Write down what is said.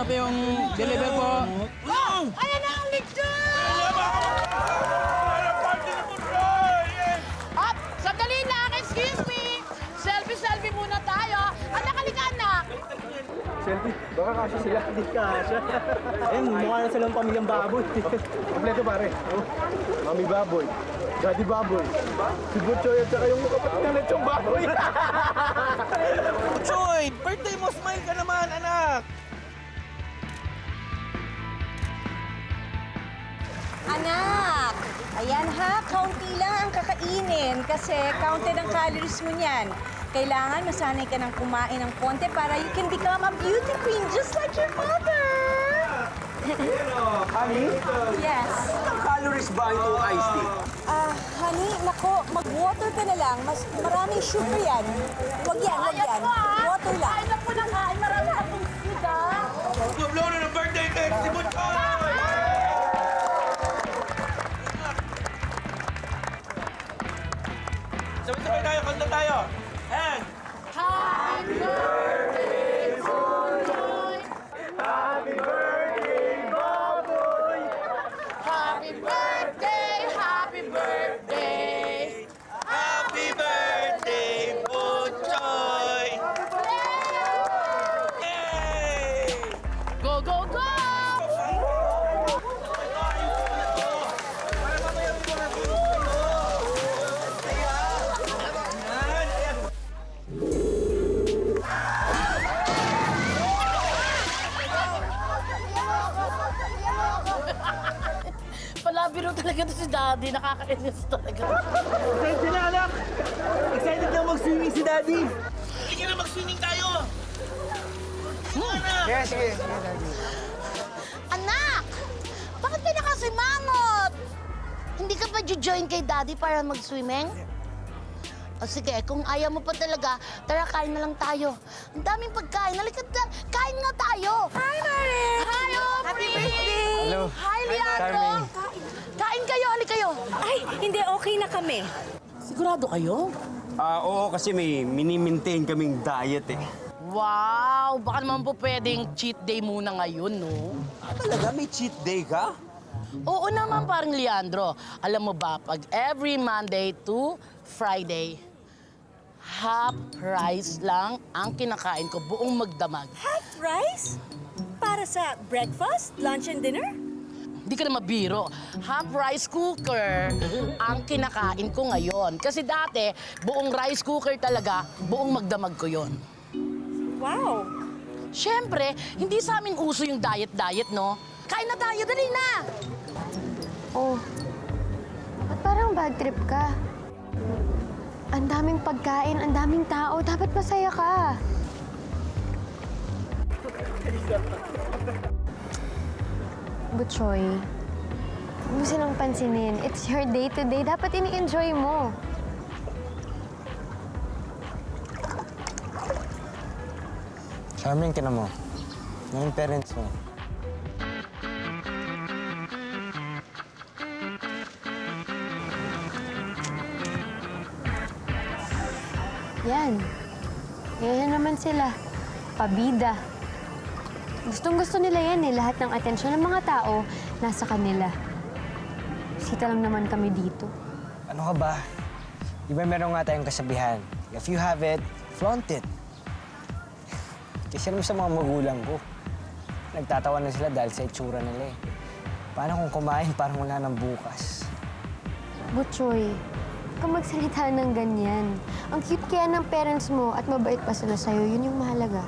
na po yung deliver po. Ayan na ang lechon! Up! Sandali lang! Excuse me! Selfie muna tayo! Anak, halika anak! Selfie, baka kasya sila. Hindi kasya. Ayun, mukha na silang pamilyang baboy. Kompleto pare. Oh, Mami Baboy, Daddy Baboy, si Butchoy at saka yung kapatid na lechong baboy. Choy, birthday mo, smile ka naman, anak. Anak! Ayan ha, kaunti lang ang kakainin kasi counted ang calories mo niyan. Kailangan masanay ka ng kumain ng konti para you can become a beauty queen just like your mother! Honey, Yes. ilang calories ba itong iced tea? Honey, nako, mag-water ka na lang. Mas maraming sugar yan. Wag yan. Water lang. Kain na po ng kain! Marami na pong food, ah! Blow na ng birthday cake si Butchoy! Sabay-sabay tayo, kanta tayo. And... Happy birthday to you! Happy birthday, baboy! Happy birthday! Happy birthday! Happy birthday, Butchoy! Yay! Go, go, go! Palabiro talaga to si Daddy. Nakakainis talaga. Excited na anak! Excited na mag-swimming si Daddy! Hindi na mag-swimming tayo! Kaya sige. Anak! Bakit ka nakasimangot? Hindi ka ba join kay Daddy para mag-swimming? O sige, kung ayaw mo pa talaga, tara kain na lang tayo. Ang daming pagkain. Halika na, kain nga tayo. Hi, Mari! Hi, Aubrey! Happy birthday! Hello. Hi, Leandro! Kain kayo, halika kayo. Ay, hindi, okay na kami. Sigurado kayo? Oo, kasi may mini-maintain kaming diet eh. Wow! Baka naman po pwedeng cheat day muna ngayon, no? Talaga, may cheat day ka? Oo naman, parang Leandro. Alam mo ba, pag every Monday to Friday, half rice lang ang kinakain ko, buong magdamag. Half rice? Para sa breakfast, lunch, and dinner? Hindi ka na mabiro. Half rice cooker ang kinakain ko ngayon. Kasi dati, buong rice cooker talaga, buong magdamag ko yon. Wow! Siyempre, hindi sa amin uso yung diet-diet, no? Kain na tayo, dali na! Oh, ba't parang bad trip ka? Ang daming pagkain, ang daming tao. Dapat masaya ka. Butchoy, huwag mo silang pansinin. It's your day-to-day. Dapat ini-enjoy mo. Charming ka na mo. Yung parents mo. Yan. Ganyan naman sila. Pabida. Gustong-gusto nila yan eh. Lahat ng atensyon ng mga tao nasa kanila. Sita lang naman kami dito. Ano ka ba? Di ba meron nga tayong kasabihan? If you have it, flaunt it. Kasi naman sa mga magulang ko, nagtatawa na sila dahil sa itsura nila eh. Paano kung kumain parang wala nang bukas? Butchoy, huwag kang magsalita ng ganyan. Ang cute kaya ng parents mo at mabait pa sila sa'yo, yun yung mahalaga.